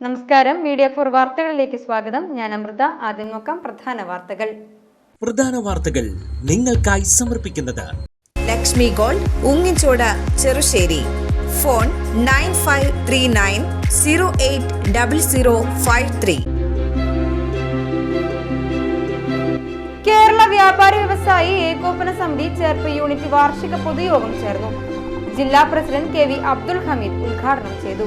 നമസ്കാരം, media for വാർത്തകളിലേക്ക് സ്വാഗതം. ഞാൻ അമൃത. ആദ്യം നോക്കാം പ്രധാന വാർത്തകൾ നിങ്ങൾക്കായി സമർപ്പിക്കുന്നത് ലക്ഷ്മി ഗോൾഡ്, ഉങ്ങിച്ചോട്, ചെറുശ്ശേരി. ഫോൺ 9539080053. കേരള വ്യാപാരി വ്യവസായി ഏകോപന സമിതി ചേർപ്പ് യൂണിറ്റ് വാർഷിക പൊതുയോഗം ചേർന്നു. ജില്ലാ പ്രസിഡന്റ് KV അബ്ദുൽ ഹമീദ് ഉദ്ഘാടനം ചെയ്തു.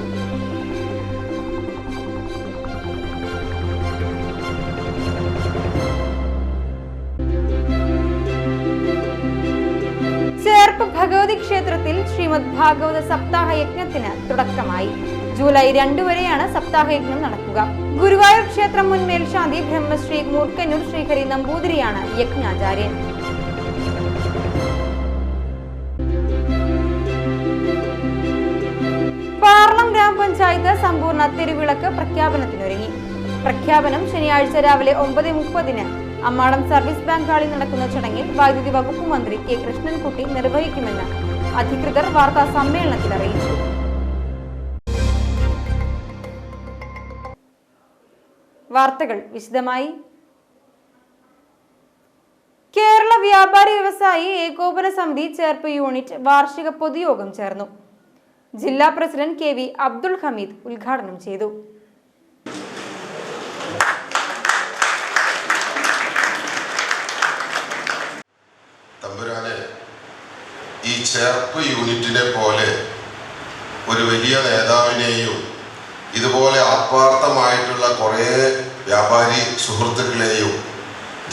ചേർപ്പ് ഭഗവതി ക്ഷേത്രത്തിൽ ശ്രീമദ് ഭാഗവത സപ്താഹ യജ്ഞത്തിന് തുടക്കമായി. ജൂലൈ 2 വരെയാണ് സപ്താഹ യജ്ഞം നടക്കുക. ഗുരുവായൂർ ക്ഷേത്രം മുൻ മേൽശാന്തി ബ്രഹ്മശ്രീ മൂർക്കന്നൂർ ശ്രീഹരി നമ്പൂതിരിയാണ് യജ്ഞാചാര്യൻ. പാർളം ഗ്രാമപഞ്ചായത്ത് സമ്പൂർണ്ണ തെരുവിളക്ക് പ്രഖ്യാപനത്തിനൊരുങ്ങി. പ്രഖ്യാപനം ശനിയാഴ്ച രാവിലെ 9:30 അമ്മാടം സർവീസ് ബാങ്ക് ഹാളിൽ നടക്കുന്ന ചടങ്ങിൽ വൈദ്യുതി വകുപ്പ് മന്ത്രി K. കൃഷ്ണൻകുട്ടി നിർവഹിക്കുമെന്ന് അധികൃതർ വാർത്താ സമ്മേളനത്തിൽ അറിയിച്ചു. വാർത്തകൾ വിശദമായി. കേരള വ്യാപാരി വ്യവസായി ഏകോപന സമിതി ചേർപ്പ് യൂണിറ്റ് വാർഷിക പൊതുയോഗം ചേർന്നു. ജില്ലാ പ്രസിഡന്റ് KV അബ്ദുൽ ഹമീദ് ഉദ്ഘാടനം ചെയ്തു. തമ്പുരാനെ, ഈ ചേർപ്പ് യൂണിറ്റിനെ പോലെ ഒരു വലിയ നേതാവിനെയും ഇതുപോലെ ആത്മാർത്ഥമായിട്ടുള്ള കുറേ വ്യാപാരി സുഹൃത്തുക്കളെയും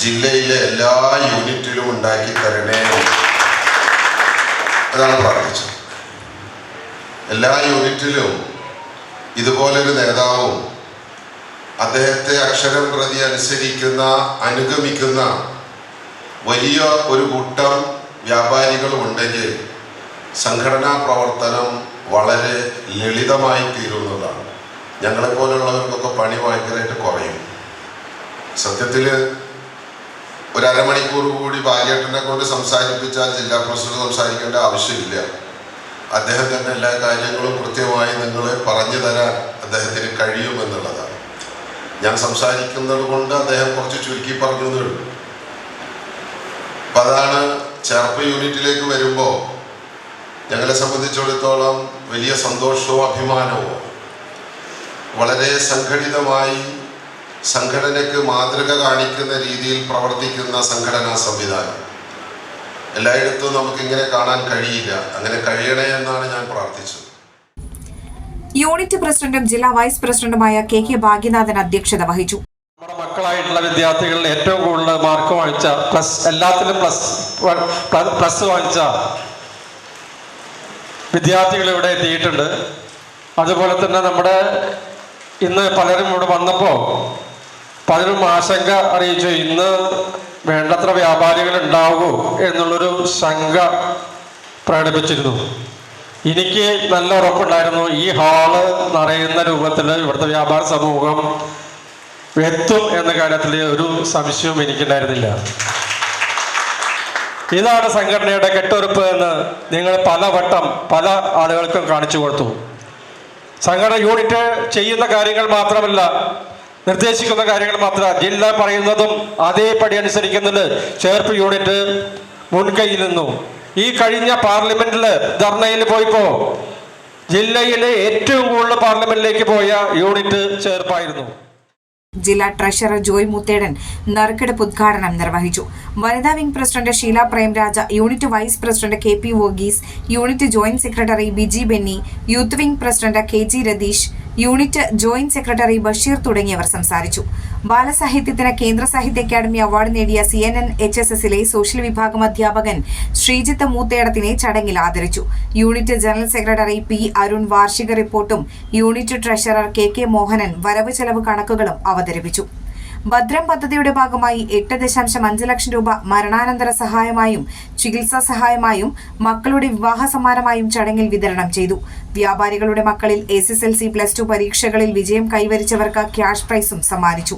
ജില്ലയിലെ എല്ലാ യൂണിറ്റിലും ഉണ്ടാക്കി തരണേ, അതാണ് പ്രാർത്ഥിച്ചത്. എല്ലാ യൂണിറ്റിലും ഇതുപോലൊരു നേതാവും അദ്ദേഹത്തെ അക്ഷരം പ്രതി അനുസരിക്കുന്ന, അനുഗമിക്കുന്ന വലിയ ഒരു കൂട്ടം വ്യാപാരികളും ഉണ്ടെങ്കിൽ സംഘടനാ പ്രവർത്തനം വളരെ ലളിതമായി തീരുന്നതാണ്. ഞങ്ങളെപ്പോലുള്ളവർക്കൊക്കെ പണി ഭയങ്കരമായിട്ട് കുറയും. സത്യത്തിൽ ഒരു അരമണിക്കൂർ കൂടി ഭാഗ്യേട്ടനെ കൊണ്ട് സംസാരിപ്പിച്ചാൽ ജില്ലാ പ്രസിഡന്റ് സംസാരിക്കേണ്ട ആവശ്യമില്ല. അദ്ദേഹം തന്നെ എല്ലാ കാര്യങ്ങളും കൃത്യമായി നിങ്ങളെ പറഞ്ഞു തരാൻ അദ്ദേഹത്തിന് കഴിയുമെന്നുള്ളതാണ്. ഞാൻ സംസാരിക്കുന്നത് കൊണ്ട് അദ്ദേഹം കുറച്ച് ചുരുക്കി പറഞ്ഞതേ ഉള്ളൂ. അപ്പം അതാണ് ചേർപ്പ് യൂണിറ്റിലേക്ക് വരുമ്പോൾ ഞങ്ങളെ സംബന്ധിച്ചിടത്തോളം വലിയ സന്തോഷവും അഭിമാനവും. വളരെ സംഘടിതമായി സംഘടനയ്ക്ക് മാതൃക കാണിക്കുന്ന രീതിയിൽ പ്രവർത്തിക്കുന്ന സംഘടനാ സംവിധാനം എല്ലായിടത്തും നമുക്കിങ്ങനെ കാണാൻ കഴിയില്ല. അങ്ങനെ കഴിയണേ എന്നാണ് ഞാൻ പ്രാർത്ഥിച്ചത്. യൂണിറ്റ് പ്രസിഡന്റും ജില്ലാ വൈസ് പ്രസിഡന്റുമായ KK ഭാഗ്യനാഥൻ അധ്യക്ഷത വഹിച്ചു. നമ്മുടെ മക്കളായിട്ടുള്ള വിദ്യാർത്ഥികളിൽ ഏറ്റവും കൂടുതൽ മാർക്ക് വാങ്ങിച്ച, എല്ലാത്തിലും പ്ലസ് വാങ്ങിച്ച വിദ്യാർത്ഥികൾ ഇവിടെ എത്തിയിട്ടുണ്ട്. അതുപോലെ തന്നെ നമ്മുടെ ഇന്ന് പലരും ഇവിടെ വന്നപ്പോൾ പലരും ആശങ്ക അറിയിച്ചു, ഇന്ന് വേണ്ടത്ര വ്യാപാരികൾ ഉണ്ടാവൂ എന്നുള്ളൊരു ശങ്ക പ്രകടിപ്പിച്ചിരുന്നു. എനിക്ക് നല്ല ഉറപ്പുണ്ടായിരുന്നു ഈ ഹാള് നിറയുന്ന രൂപത്തിൽ ഇവിടുത്തെ വ്യാപാര സമൂഹം എത്തും എന്ന കാര്യത്തിൽ ഒരു സംശയവും എനിക്കുണ്ടായിരുന്നില്ല. ഇതാണ് സംഘടനയുടെ കെട്ടുറപ്പ് എന്ന് നിങ്ങൾ പലവട്ടം പല ആളുകൾക്കും കാണിച്ചു കൊടുത്തു. സംഘടന യൂണിറ്റ് ചെയ്യുന്ന കാര്യങ്ങൾ മാത്രമല്ല, നിർദ്ദേശിക്കുന്ന കാര്യങ്ങൾ മാത്രമല്ല, ജില്ല പറയുന്നതും അതേപടി അനുസരിക്കുന്നതിൽ ചേർപ്പ് യൂണിറ്റ് മുൻകൈയിൽ നിന്നു. ഈ കഴിഞ്ഞ പാർലമെന്റിൽ ധർണയിൽ പോയപ്പോൾ ജില്ലയിലെ ഏറ്റവും കൂടുതൽ പാർലമെന്റിലേക്ക് പോയ യൂണിറ്റ് ചേർപ്പായിരുന്നു. ജില്ലാ ട്രഷറർ ജോയ് മുത്തേടൻ നറുക്കെടുപ്പ് ഉദ്ഘാടനം നിർവഹിച്ചു. വനിതാ wing president Sheela Premraja, unit vice president KP Varghese, unit joint secretary Biji Benny, youth wing president KG Ratheesh, unit joint secretary Basheer തുടങ്ങിയവർ സംസാരിച്ചു. ബാലസാഹിത്യത്തിന് കേന്ദ്ര സാഹിത്യ അക്കാദമി അവാർഡ് നേടിയ CNN HSSലെ സോഷ്യൽ വിഭാഗം അധ്യാപകൻ ശ്രീജിത്ത് മൂത്തേടത്തിനെ ചടങ്ങിൽ ആദരിച്ചു. Unit general secretary P. Arun വാർഷിക റിപ്പോർട്ടും യൂണിറ്റ് ട്രഷറർ KK മോഹനൻ വരവ് ചെലവ് കണക്കുകളും അവതരിപ്പിച്ചു. ഭദ്രം പദ്ധതിയുടെ ഭാഗമായി 8.5 ലക്ഷം രൂപ മരണാനന്തര സഹായമായും ചികിത്സാ സഹായമായും മക്കളുടെ വിവാഹ സമ്മാനമായും ചടങ്ങിൽ വിതരണം ചെയ്തു. വ്യാപാരികളുടെ മക്കളിൽ SSLC, +2 പരീക്ഷകളിൽ വിജയം കൈവരിച്ചവർക്ക് ക്യാഷ് പ്രൈസും സമ്മാനിച്ചു.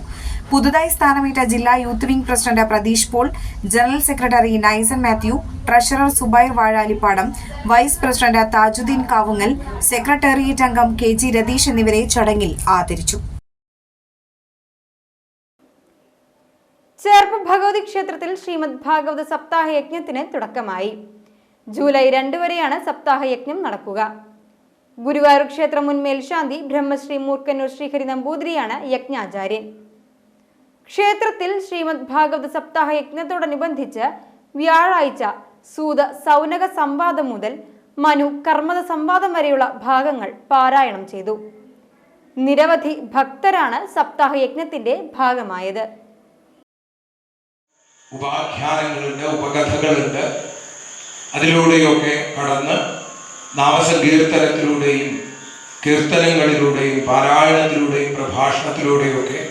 പുതുതായി സ്ഥാനമേറ്റ ജില്ലാ youth wing president Pratheesh Paul, general secretary Nyson Mathew, treasurer Zubair Vazhalippadam, vice president Thajudheen Kavungal, secretariat അംഗം KG രതീഷ് എന്നിവരെ ചടങ്ങിൽ ആദരിച്ചു. ചേർപ്പ് ഭഗവതി ക്ഷേത്രത്തിൽ ശ്രീമദ് ഭാഗവത സപ്താഹ യജ്ഞത്തിന് തുടക്കമായി. ജൂലൈ 2 വരെയാണ് സപ്താഹ യജ്ഞം നടക്കുക. ഗുരുവായൂർ ക്ഷേത്ര മുൻ മേൽശാന്തി ബ്രഹ്മശ്രീ മൂർക്കന്നൂർ ശ്രീഹരി നമ്പൂതിരിയാണ് യജ്ഞാചാര്യൻ. ക്ഷേത്രത്തിൽ ശ്രീമദ് ഭാഗവത സപ്താഹ യജ്ഞത്തോടനുബന്ധിച്ച് വ്യാഴാഴ്ച സൂത സൗനക സംവാദം മുതൽ മനു കർമ്മദ സംവാദം വരെയുള്ള ഭാഗങ്ങൾ പാരായണം ചെയ്തു. നിരവധി ഭക്തരാണ് സപ്താഹ യജ്ഞത്തിന്റെ ഭാഗമായത്. ഉപാഖ്യാനങ്ങളുണ്ട്, ഉപകഥകളുണ്ട്. അതിലൂടെയൊക്കെ കടന്ന് നാമസങ്കീർത്തനത്തിലൂടെയും കീർത്തനങ്ങളിലൂടെയും പാരായണത്തിലൂടെയും പ്രഭാഷണത്തിലൂടെയൊക്കെ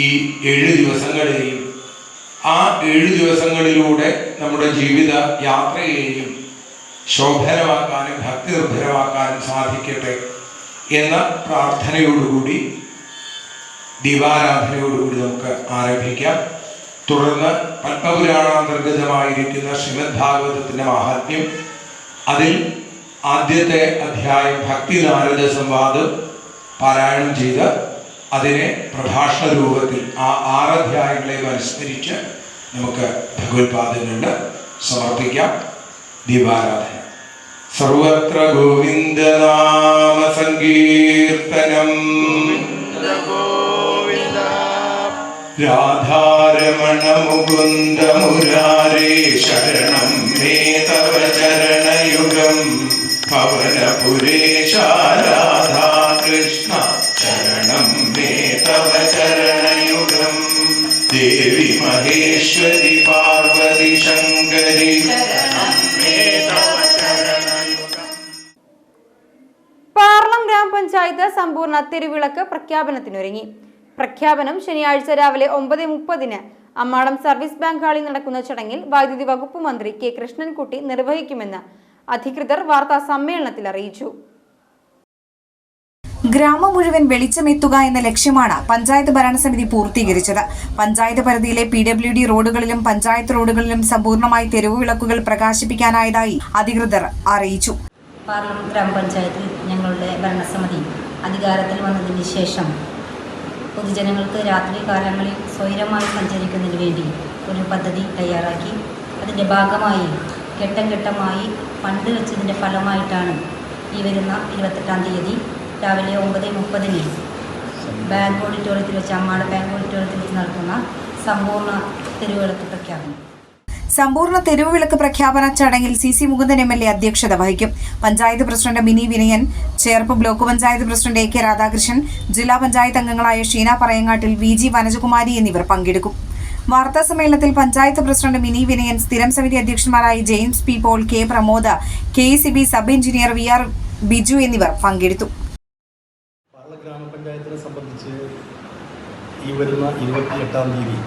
ഈ 7 ദിവസങ്ങളെയും ആ 7 ദിവസങ്ങളിലൂടെ നമ്മുടെ ജീവിത യാത്രയെയും ശോഭനമാക്കാനും ഭക്തി നിർഭരമാക്കാനും സാധിക്കട്ടെ എന്ന പ്രാർത്ഥനയോടുകൂടി ദീപാരാധനയോടുകൂടി നമുക്ക് ആരംഭിക്കാം. തുടർന്ന് പത്മപുരാണാന്തർഗതമായിരിക്കുന്ന ശ്രീമദ് ഭാഗവതത്തിൻ്റെ മാഹാത്മ്യം, അതിൽ ആദ്യത്തെ അധ്യായം ഭക്തി നാരദ സംവാദം പാരായണം ചെയ്ത് അതിനെ പ്രഭാഷണ രൂപത്തിൽ ആ 6 അധ്യായങ്ങളെ അനുസ്മരിച്ച് നമുക്ക് ഭഗവത്പാദങ്ങളിൽ സമർപ്പിക്കാം. ദീപാരാധന. സർവത്ര ഗോവിന്ദനാമ സങ്കീർത്തനം. രാധാരമണ മുകുന്ദ മുരാരേ ശരണം മേ തവ ചരണയുഗം. പവനപുരേശ രാധാ കൃഷ്ണ ശരണം മേ തവ ചരണയുഗം. ദേവി മഹേശ്വരി പാർവതി ശങ്കരി ശരണം മേ തവ ചരണയുഗം. പാർലം ഗ്രാമപഞ്ചായത്ത് സമ്പൂർണ്ണ തെരുവിളക്ക് പ്രഖ്യാപനത്തിനൊരുങ്ങി. പ്രഖ്യാപനം ശനിയാഴ്ച രാവിലെ 9:30 അമ്മാടം സർവീസ് ബാങ്ക് ഹാളിൽ നടക്കുന്ന ചടങ്ങിൽ വൈദ്യുതി വകുപ്പ് മന്ത്രി കെ കൃഷ്ണൻകുട്ടി നിർവഹിക്കുമെന്ന് അധികൃതർ വാർത്താ സമ്മേളനത്തിൽ അറിയിച്ചു. ഗ്രാമം മുഴുവൻ വെളിച്ചമെത്തുക എന്ന ലക്ഷ്യമാണ് പഞ്ചായത്ത് ഭരണസമിതി പൂർത്തീകരിച്ചത്. പഞ്ചായത്ത് പരിധിയിലെ PWD റോഡുകളിലും പഞ്ചായത്ത് റോഡുകളിലും സമ്പൂർണ്ണമായി തെരുവ് വിളക്കുകൾ പ്രകാശിപ്പിക്കാനായതായി അധികൃതർ അറിയിച്ചു. പാർലം ഗ്രാമപഞ്ചായത്തിൽ ഞങ്ങളുടെ ഭരണസമിതി അധികാരത്തിൽ വന്നതിന് ശേഷം പൊതുജനങ്ങൾക്ക് രാത്രി കാലങ്ങളിൽ സ്വൈരമായി സഞ്ചരിക്കുന്നതിന് വേണ്ടി ഒരു പദ്ധതി തയ്യാറാക്കി. അതിൻ്റെ ഭാഗമായി ഘട്ടം ഘട്ടമായി ഫണ്ട് വെച്ചതിൻ്റെ ഫലമായിട്ടാണ് ഈ വരുന്ന 28-ാം തീയതി രാവിലെ 9:30 ബാങ്ക് ഓഡിറ്റോറിയത്തിൽ വെച്ച് അമ്മാട് ബാങ്ക് ഓഡിറ്റോറിയത്തിൽ വെച്ച് നടക്കുന്ന സമ്പൂർണ്ണ തെരുവിളക്ക് പ്രഖ്യാപനം. സമ്പൂർണ്ണ തെരുവുവിളക്ക് പ്രഖ്യാപന ചടങ്ങിൽ CC മുകുന്ദൻ MLA അധ്യക്ഷത വഹിക്കും. Panchayat president mini Vinayan, Cherpu block panchayat president AK Radhakrishnan, ജില്ലാ പഞ്ചായത്ത് അംഗങ്ങളായ ഷീന പറയങ്ങാട്ടിൽ, VG വനജകുമാരി എന്നിവർ പങ്കെടുക്കും. വാർത്താ സമ്മേളനത്തിൽ പഞ്ചായത്ത് പ്രസിഡന്റ് മിനി വിനയൻ, സ്ഥിരം സമിതി അധ്യക്ഷന്മാരായ James P. Paul, K. Pramoda, KECB sub engineer VR Biju എന്നിവർ പങ്കെടുത്തു. പാർലം ഗ്രാമപഞ്ചായത്തിനെ സംബന്ധിച്ച് ഈ വരുന്ന 28-ാം തീയതി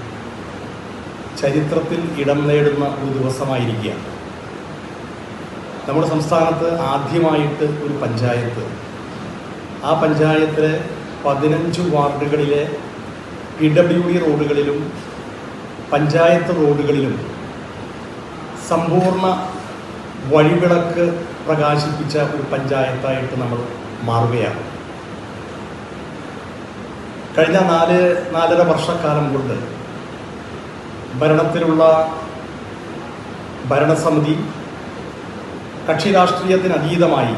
ചരിത്രത്തിൽ ഇടം നേടുന്ന ഒരു ദിവസമായിരിക്കുകയാണ്. നമ്മുടെ സംസ്ഥാനത്ത് ആദ്യമായിട്ട് ഒരു പഞ്ചായത്ത്, ആ പഞ്ചായത്തിലെ 15 വാർഡുകളിലെ PWD റോഡുകളിലും പഞ്ചായത്ത് റോഡുകളിലും സമ്പൂർണ്ണ വഴിവിളക്ക് പ്രകാശിപ്പിച്ച ഒരു പഞ്ചായത്തായിട്ട് നമ്മൾ മാറുകയാണ്. കഴിഞ്ഞ 4-4.5 വർഷക്കാലം കൊണ്ട് ഭരണത്തിലുള്ള ഭരണസമിതി കക്ഷി രാഷ്ട്രീയത്തിനതീതമായി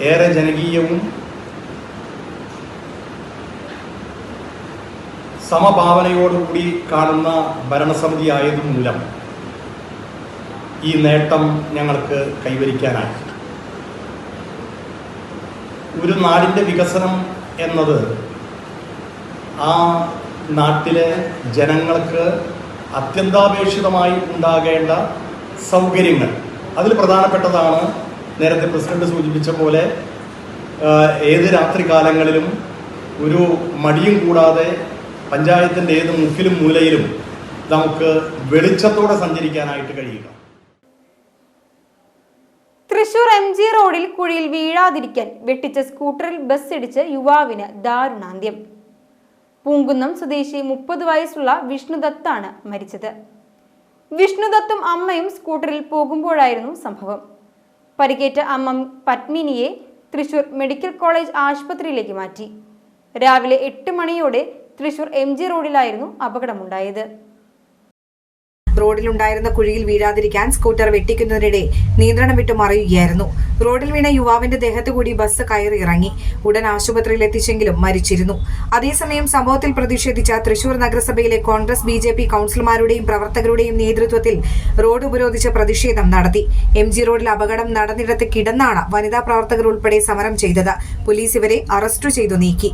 ഏറെ ജനകീയവും സമഭാവനയോടുകൂടി കാണുന്ന ഭരണസമിതി ആയതുമൂലം ഈ നേട്ടം ഞങ്ങൾക്ക് കൈവരിക്കാനായി. ഒരു നാടിൻ്റെ വികസനം എന്നത് ആ നാട്ടിലെ ജനങ്ങൾക്ക് അത്യന്താപേക്ഷിതമായി ഉണ്ടാകേണ്ട സൗകര്യങ്ങൾ, അതിൽ പ്രധാനപ്പെട്ടതാണ് നേരത്തെ പ്രസിഡന്റ് സൂചിപ്പിച്ച പോലെ ഏത് രാത്രി കാലങ്ങളിലും ഒരു മടിയും കൂടാതെ പഞ്ചായത്തിൻ്റെ ഏത് മുക്കിലും മൂലയിലും നമുക്ക് വെളിച്ചത്തോടെ സഞ്ചരിക്കാനായിട്ട് കഴിയുക. തൃശൂർ MG റോഡിൽ കുഴിയിൽ വീഴാതിരിക്കാൻ വെട്ടിച്ച സ്കൂട്ടറിൽ ബസ് ഇടിച്ച് യുവാവിന് ദാരുണാന്ത്യം. പൂങ്കുന്നം സ്വദേശി 30 വയസ്സുള്ള വിഷ്ണുദത്താണ് മരിച്ചത്. വിഷ്ണുദത്തും അമ്മയും സ്കൂട്ടറിൽ പോകുമ്പോഴായിരുന്നു സംഭവം. പരിക്കേറ്റ അമ്മ പത്മിനിയെ തൃശൂർ മെഡിക്കൽ കോളേജ് ആശുപത്രിയിലേക്ക് മാറ്റി. രാവിലെ 8 മണിയോടെ തൃശൂർ MG റോഡിലായിരുന്നു അപകടമുണ്ടായത്. റോഡിലുണ്ടായിരുന്ന കുഴിയിൽ വീഴാതിരിക്കാൻ സ്കൂട്ടർ വെട്ടിക്കുന്നതിനിടെ നിയന്ത്രണം വിട്ടു മറിയുകയായിരുന്നു. റോഡിൽ വീണ യുവാവിന്റെ ദേഹത്തു കൂടി ബസ് കയറി ഇറങ്ങി. ഉടൻ ആശുപത്രിയിൽ എത്തിച്ചെങ്കിലും മരിച്ചിരുന്നു. അതേസമയം സംഭവത്തിൽ പ്രതിഷേധിച്ച തൃശൂർ നഗരസഭയിലെ കോൺഗ്രസ് BJP കൗൺസിലർമാരുടെയും പ്രവർത്തകരുടെയും നേതൃത്വത്തിൽ റോഡ് ഉപരോധിച്ച് പ്രതിഷേധം നടത്തി. MG റോഡിൽ അപകടം നടന്നിടത്ത് കിടന്നാണ് വനിതാ പ്രവർത്തകർ ഉൾപ്പെടെ സമരം ചെയ്തത്. പോലീസ് ഇവരെ അറസ്റ്റ് ചെയ്തു നീക്കി.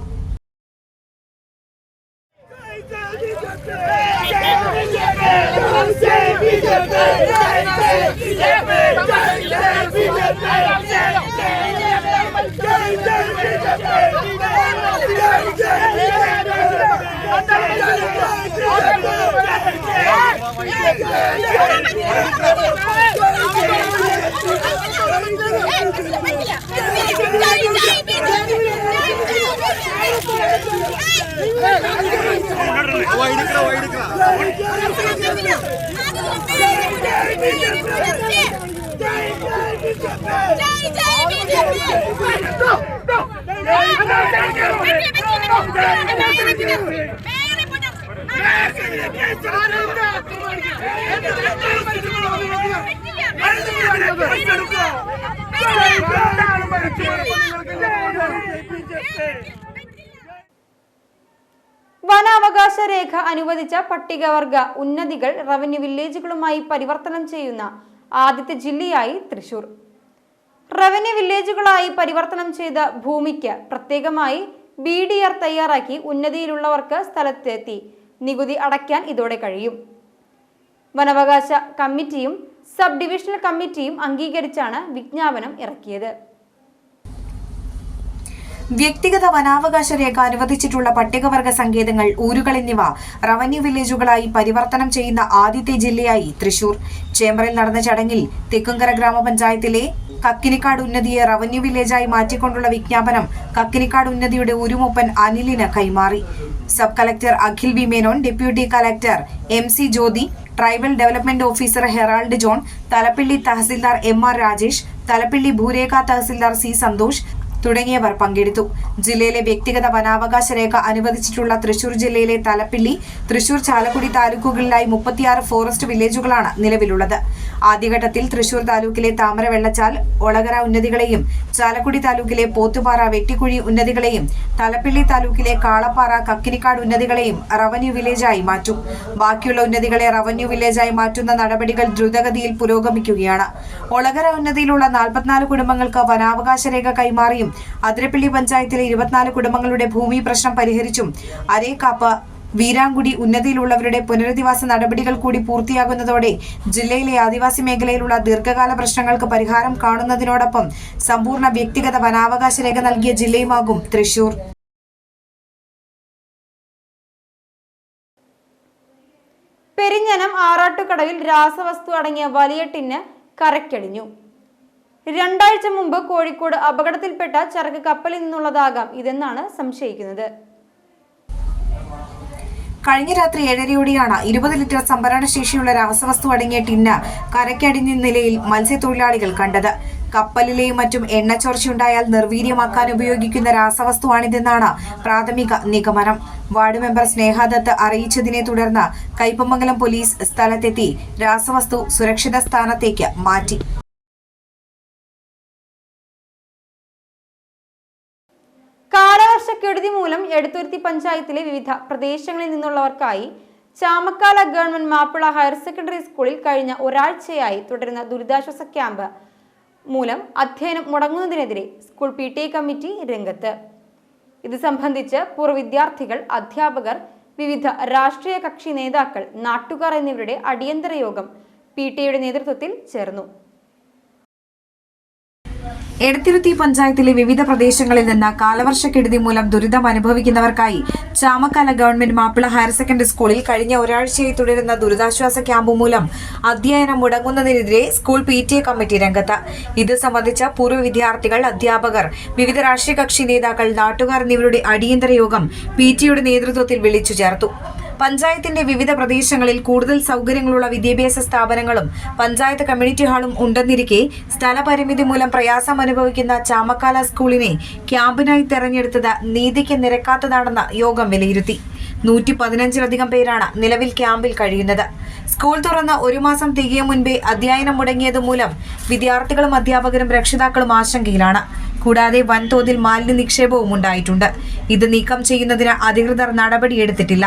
വനാവകാശ രേഖ അനുവദിച്ച പട്ടികവർഗ ഉന്നതികൾ റവന്യൂ വില്ലേജുകളുമായി പരിവർത്തനം ചെയ്യുന്ന ആദ്യത്തെ ജില്ലയായി തൃശൂർ. റവന്യൂ വില്ലേജുകളായി പരിവർത്തനം ചെയ്ത ഭൂമിക്ക് പ്രത്യേകമായി BDR തയ്യാറാക്കി ഉന്നതിയിലുള്ളവർക്ക് സ്ഥലത്തെത്തി നികുതി അടയ്ക്കാൻ ഇതോടെ കഴിയും. വനാവകാശ കമ്മിറ്റിയും സബ് ഡിവിഷണൽ കമ്മിറ്റിയും അംഗീകരിച്ചാണ് വിജ്ഞാപനം ഇറക്കിയത്. വ്യക്തിഗത വനാവകാശ രേഖ അനുവദിച്ചിട്ടുള്ള പട്ടികവർഗ സങ്കേതങ്ങൾ, ഊരുകൾ എന്നിവ റവന്യൂ വില്ലേജുകളായി പരിവർത്തനം ചെയ്യുന്ന ആദ്യത്തെ ജില്ലയായി തൃശൂർ. ചേംബറിൽ നടന്ന ചടങ്ങിൽ തെക്കുംകര ഗ്രാമപഞ്ചായത്തിലെ കക്കിനിക്കാട് ഉന്നതിയെ റവന്യൂ വില്ലേജായി മാറ്റിക്കൊണ്ടുള്ള വിജ്ഞാപനം കക്കിനിക്കാട് ഉന്നതിയുടെ ഉരുമൊപ്പൻ അനിലിന് കൈമാറി. Sub collector Akhil V Menon, deputy collector MC Jyothi, tribal development officer Harold John, Thalappilly tahsildar MR Rajesh, Thalappilly ഭൂരേഖ തഹസിൽദാർ C സന്തോഷ് തുടങ്ങിയവർ പങ്കെടുത്തു. ജില്ലയിലെ വ്യക്തിഗത വനാവകാശ രേഖ അനുവദിച്ചിട്ടുള്ള തൃശൂർ ജില്ലയിലെ തലപ്പിള്ളി, തൃശൂർ, ചാലക്കുടി താലൂക്കുകളിലായി 36 ഫോറസ്റ്റ് വില്ലേജുകളാണ് നിലവിലുള്ളത്. ആദ്യഘട്ടത്തിൽ തൃശൂർ താലൂക്കിലെ താമര, വെള്ളച്ചാൽ, ഒളകര ഉന്നതികളെയും ചാലക്കുടി താലൂക്കിലെ പോത്തുപാറ, വെട്ടിക്കുഴി ഉന്നതികളെയും തലപ്പിള്ളി താലൂക്കിലെ കാളപ്പാറ, കക്കിനിക്കാട് ഉന്നതികളെയും റവന്യൂ വില്ലേജായി മാറ്റും. ബാക്കിയുള്ള ഉന്നതികളെ റവന്യൂ വില്ലേജായി മാറ്റുന്ന നടപടികൾ ദ്രുതഗതിയിൽ പുരോഗമിക്കുകയാണ്. ഒളകര ഉന്നതിയിലുള്ള 44 കുടുംബങ്ങൾക്ക് വനാവകാശ രേഖ കൈമാറിയും അതിരപ്പള്ളി പഞ്ചായത്തിലെ 24 കുടുംബങ്ങളുടെ ഭൂമി പ്രശ്നം പരിഹരിച്ചും അരേക്കാപ്പ്, വീരാങ്കുടി ഉന്നതിയിലുള്ളവരുടെ പുനരധിവാസ നടപടികൾ കൂടി പൂർത്തിയാകുന്നതോടെ ജില്ലയിലെ ആദിവാസി മേഖലയിലുള്ള ദീർഘകാല പ്രശ്നങ്ങൾക്ക് പരിഹാരം കാണുന്നതിനോടൊപ്പം സമ്പൂർണ്ണ വ്യക്തിഗത വനാവകാശ രേഖ നൽകിയ ജില്ലയുമാകും തൃശൂർ. പെരിഞ്ഞനം ആറാട്ടുകടവിൽ രാസവസ്തു അടങ്ങിയ വലിയ ടിന്ന് കരയ്ക്കടിഞ്ഞു. 2 ആഴ്ച മുമ്പ് കോഴിക്കോട് അപകടത്തിൽപ്പെട്ട ചരക്ക് കപ്പലിൽ നിന്നുള്ളതാകാം ഇതെന്നാണ് സംശയിക്കുന്നത്. കഴിഞ്ഞ രാത്രി 7:30യോടെയാണ് 20 ലിറ്റർ സംഭരണ ശേഷിയുള്ള രാസവസ്തു അടങ്ങിയ ടിന്ന് കരയ്ക്കടിഞ്ഞ നിലയിൽ മത്സ്യത്തൊഴിലാളികൾ കണ്ടത്. കപ്പലിലെയും മറ്റും എണ്ണച്ചോർച്ചയുണ്ടായാൽ നിർവീര്യമാക്കാൻ ഉപയോഗിക്കുന്ന രാസവസ്തുവാണിതെന്നാണ് പ്രാഥമിക നിഗമനം. വാർഡ് മെമ്പർ സ്നേഹദത്ത് അറിയിച്ചതിനെ തുടർന്ന് കയ്പമംഗലം പോലീസ് സ്ഥലത്തെത്തി രാസവസ്തു സുരക്ഷിത സ്ഥാനത്തേക്ക് മാറ്റി. കാലവർഷക്കെടുതി മൂലം എടത്തുരുത്തി പഞ്ചായത്തിലെ വിവിധ പ്രദേശങ്ങളിൽ നിന്നുള്ളവർക്കായി Chamakkala government Mappila higher secondary സ്കൂളിൽ കഴിഞ്ഞ ഒരാഴ്ചയായി തുടരുന്ന ദുരിതാശ്വാസ ക്യാമ്പ് മൂലം അധ്യയനം മുടങ്ങുന്നതിനെതിരെ സ്കൂൾ PTA കമ്മിറ്റി രംഗത്ത്. ഇത് സംബന്ധിച്ച് പൂർവ്വ വിദ്യാർത്ഥികൾ, അധ്യാപകർ, വിവിധ രാഷ്ട്രീയ കക്ഷി നേതാക്കൾ, നാട്ടുകാർ എന്നിവരുടെ അടിയന്തര യോഗം PTAയുടെ നേതൃത്വത്തിൽ ചേർന്നു. എടത്തിരുത്തി പഞ്ചായത്തിലെ വിവിധ പ്രദേശങ്ങളിൽ നിന്ന് കാലവർഷക്കെടുതി മൂലം ദുരിതം അനുഭവിക്കുന്നവർക്കായി Chamakkala government Mappila higher secondary സ്കൂളിൽ കഴിഞ്ഞ ഒരാഴ്ചയായി തുടരുന്ന ദുരിതാശ്വാസ ക്യാമ്പ് മൂലം അധ്യയനം മുടങ്ങുന്നതിനെതിരെ സ്കൂൾ PTA കമ്മിറ്റി രംഗത്ത്. ഇത് സംബന്ധിച്ച പൂർവ്വ വിദ്യാർത്ഥികൾ, അധ്യാപകർ, വിവിധ രാഷ്ട്രീയ കക്ഷി നേതാക്കൾ, നാട്ടുകാർ എന്നിവരുടെ അടിയന്തര യോഗം PTAയുടെ നേതൃത്വത്തിൽ വിളിച്ചു ചേർത്തു. പഞ്ചായത്തിന്റെ വിവിധ പ്രദേശങ്ങളിൽ കൂടുതൽ സൗകര്യങ്ങളുള്ള വിദ്യാഭ്യാസ സ്ഥാപനങ്ങളും പഞ്ചായത്ത് കമ്മ്യൂണിറ്റി ഹാളും ഉണ്ടെന്നിരിക്കെ സ്ഥലപരിമിതി മൂലം പ്രയാസം അനുഭവിക്കുന്ന ചാമക്കാല സ്കൂളിനെ ക്യാമ്പിനായി തെരഞ്ഞെടുത്തത് നീതിക്ക് നിരക്കാത്തതാണെന്ന് യോഗം വിലയിരുത്തി. 115ലധികം പേരാണ് നിലവിൽ ക്യാമ്പിൽ കഴിയുന്നത്. സ്കൂൾ തുറന്ന് 1 മാസം തികയും മുൻപേ അധ്യയനം മുടങ്ങിയത് മൂലം വിദ്യാർത്ഥികളും അധ്യാപകരും രക്ഷിതാക്കളും ആശങ്കയിലാണ്. കൂടാതെ വൻതോതിൽ മാലിന്യ നിക്ഷേപവും ഉണ്ടായിട്ടുണ്ട്. ഇത് നീക്കം ചെയ്യുന്നതിന് അധികൃതർ നടപടിയെടുത്തിട്ടില്ല.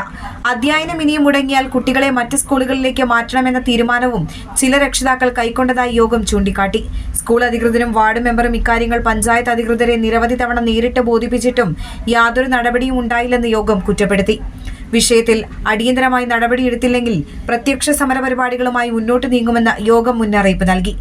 അധ്യയനം ഇനിയും മുടങ്ങിയാൽ കുട്ടികളെ മറ്റ് സ്കൂളുകളിലേക്ക് മാറ്റണമെന്ന തീരുമാനവും ചില രക്ഷിതാക്കൾ കൈക്കൊണ്ടതായി യോഗം ചൂണ്ടിക്കാട്ടി. സ്കൂൾ അധികൃതരും വാർഡ് മെമ്പറും ഇക്കാര്യങ്ങൾ പഞ്ചായത്ത് അധികൃതരെ നിരവധി തവണ നേരിട്ട് ബോധിപ്പിച്ചിട്ടും യാതൊരു നടപടിയും ഉണ്ടായില്ലെന്ന് യോഗം കുറ്റപ്പെടുത്തി. വിഷയത്തിൽ അടിയന്തരമായി നടപടിയെടുത്തില്ലെങ്കിൽ പ്രത്യക്ഷ സമരപരിപാടികളുമായി മുന്നോട്ട് നീങ്ങുമെന്ന് യോഗം മുന്നറിയിപ്പ് നൽകി.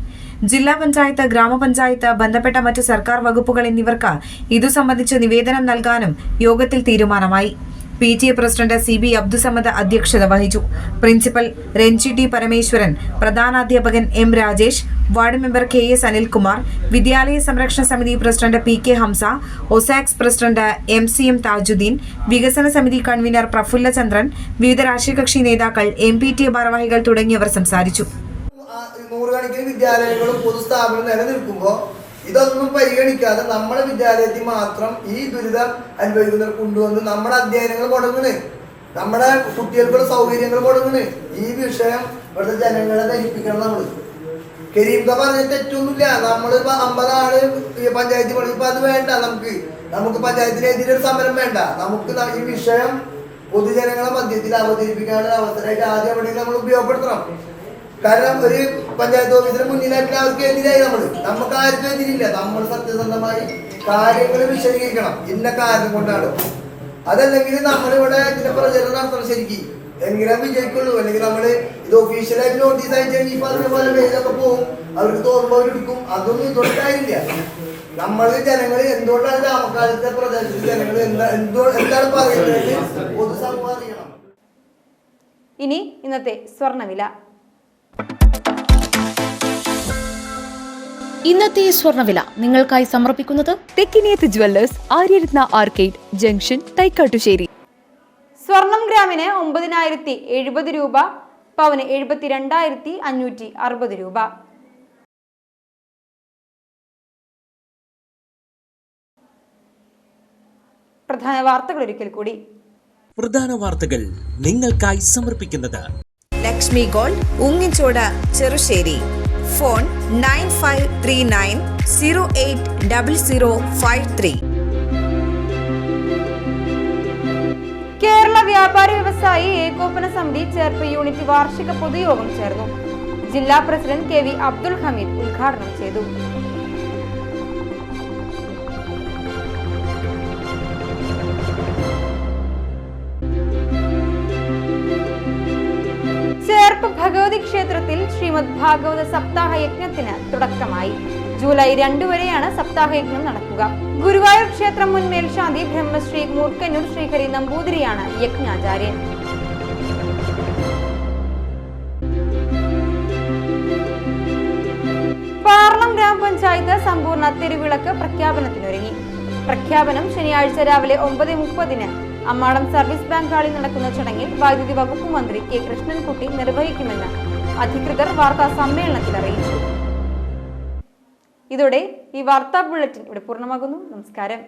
ജില്ലാ പഞ്ചായത്ത്, ഗ്രാമപഞ്ചായത്ത്, ബന്ധപ്പെട്ട മറ്റ് സർക്കാർ വകുപ്പുകൾ എന്നിവർക്ക് ഇതു സംബന്ധിച്ച് നിവേദനം നൽകാനും യോഗത്തിൽ തീരുമാനമായി. PTA പ്രസിഡന്റ് CB അബ്ദുസമദ് അധ്യക്ഷത വഹിച്ചു. പ്രിൻസിപ്പൽ രഞ്ജി T പരമേശ്വരൻ, പ്രധാനാധ്യാപകൻ M Rajesh, ward member KS Anilkumar, വിദ്യാലയ സംരക്ഷണ സമിതി പ്രസിഡന്റ് PK ഹംസ, ഒസാക്സ് പ്രസിഡന്റ് MCM താജുദ്ദീൻ, വികസന സമിതി കൺവീനർ പ്രഫുല്ല ചന്ദ്രൻ, വിവിധ രാഷ്ട്രീയ കക്ഷി നേതാക്കൾ, MPTA ഭാരവാഹികൾ തുടങ്ങിയവർ സംസാരിച്ചു. നൂറുകണക്കിന് വിദ്യാലയങ്ങളും പൊതുസ്ഥാപനവും നിലനിൽക്കുമ്പോൾ ഇതൊന്നും പരിഗണിക്കാതെ നമ്മുടെ വിദ്യാലയത്തിൽ മാത്രം ഈ ദുരിതം അനുഭവിക്കുന്നവർ കൊണ്ടുവന്ന് നമ്മുടെ അധ്യയനങ്ങൾ മുടങ്ങുന്നു, നമ്മുടെ കുട്ടികൾക്കുള്ള സൗകര്യങ്ങൾ മുടങ്ങുന്നു. ഈ വിഷയം ഇവിടുത്തെ ജനങ്ങളെ ധരിപ്പിക്കണം. നമ്മൾ കരീംക പറഞ്ഞ തെറ്റൊന്നുമില്ല. നമ്മളിപ്പോ 50 ആള് പഞ്ചായത്തിൽ പണി, ഇപ്പൊ അത് വേണ്ട. നമുക്ക് പഞ്ചായത്തിനെതിരെ ഒരു സമരം വേണ്ട. നമുക്ക് ഈ വിഷയം പൊതുജനങ്ങളെ മധ്യത്തിൽ അവതരിപ്പിക്കാനുള്ള അവസരമായിട്ട് ആദ്യം എവിടെയെങ്കിലും നമ്മൾ ഉപയോഗപ്പെടുത്തണം. കാരണം ഒരു പഞ്ചായത്ത് ഓഫീസിന് മുന്നിലായിട്ട് അവർക്ക് എതിരായി നമുക്ക് ആർക്കും എതിരില്ല. നമ്മൾ സത്യസന്ധമായി കാര്യങ്ങൾ വിശദീകരിക്കണം. ഇന്ന കാര്യം കൊണ്ടാണ്. അതല്ലെങ്കിൽ നമ്മളിവിടെ ഇതിന്റെ പ്രചരണം നടത്തണം. ശരിക്കും എങ്ങനെ വിജയിക്കുള്ളൂ. അല്ലെങ്കിൽ നമ്മള് ഇത് ഒഫീഷ്യലായിട്ട് നോട്ടീസ് അയച്ചാൽ ഈ പറഞ്ഞ പോലെ പേരൊക്കെ പോകും, അവർക്ക് തോന്നുമ്പോൾ അവരെടുക്കും. അതൊന്നും ഇതുകൊണ്ടായില്ല. നമ്മൾ ജനങ്ങൾ എന്തുകൊണ്ടാണ് ഗ്രാമക്കാലത്തെ പ്രദേശത്ത് ജനങ്ങൾ എന്താണ് പറയുന്നത് പൊതുസമൂഹം അറിയണം. ഇനി ഇന്നത്തെ സ്വർണ്ണവില. ഇന്നത്തെ സ്വർണ്ണവില നിങ്ങൾക്കായി സമർപ്പിക്കുന്നത് Thekkiniyath jewellers, Aryaratna arcade junction, Thaikattussery. സ്വർണം ഗ്രാമിന് 9,070 രൂപ, പവന് 72,560 രൂപ. പ്രധാന വാർത്തകൾ ഒരിക്കൽ കൂടി. പ്രധാന വാർത്തകൾ നിങ്ങൾക്കായി സമർപ്പിക്കുന്നത് ലക്ഷ്മി ഗോൾഡ്, ഉങ്ങിച്ചോട്, ചെറുശ്ശേരി. ഫോൺ 9539080053. കേരള വ്യാപാരി വ്യവസായി ഏകോപന സമിതി ചേർപ്പ് യൂണിറ്റ് വാർഷിക പൊതുയോഗം ചേർന്നു. ജില്ലാ പ്രസിഡന്റ് KV അബ്ദുൽ ഹമീദ് ഉദ്ഘാടനം ചെയ്തു. ചേർപ്പ് ഭഗവതി ക്ഷേത്രത്തിൽ ശ്രീമദ് ഭാഗവത സപ്താഹ യജ്ഞത്തിന് തുടക്കമായി. ജൂലൈ 2 വരെയാണ് സപ്താഹ യജ്ഞം നടക്കുക. ഗുരുവായൂർ ക്ഷേത്രം മുൻ മേൽശാന്തി ബ്രഹ്മശ്രീ മൂർക്കന്നൂർ ശ്രീഹരി നമ്പൂതിരിയാണ് യജ്ഞാചാര്യൻ. പാർളം ഗ്രാമപഞ്ചായത്ത് സമ്പൂർണ്ണ തെരുവിളക്ക് പ്രഖ്യാപനത്തിനൊരുങ്ങി. പ്രഖ്യാപനം ശനിയാഴ്ച രാവിലെ 9:30 അമ്മാടം സർവീസ് ബാങ്ക് ഹാളിൽ നടക്കുന്ന ചടങ്ങിൽ വൈദ്യുതി വകുപ്പ് മന്ത്രി K കൃഷ്ണൻകുട്ടി നിർവഹിക്കുമെന്ന് അധികൃതർ വാർത്താ സമ്മേളനത്തിൽ അറിയിച്ചു. ഇതോടെ ഈ വാർത്താ ബുള്ളറ്റിൻ ഇവിടെ പൂർണ്ണമാകുന്നു. നമസ്കാരം.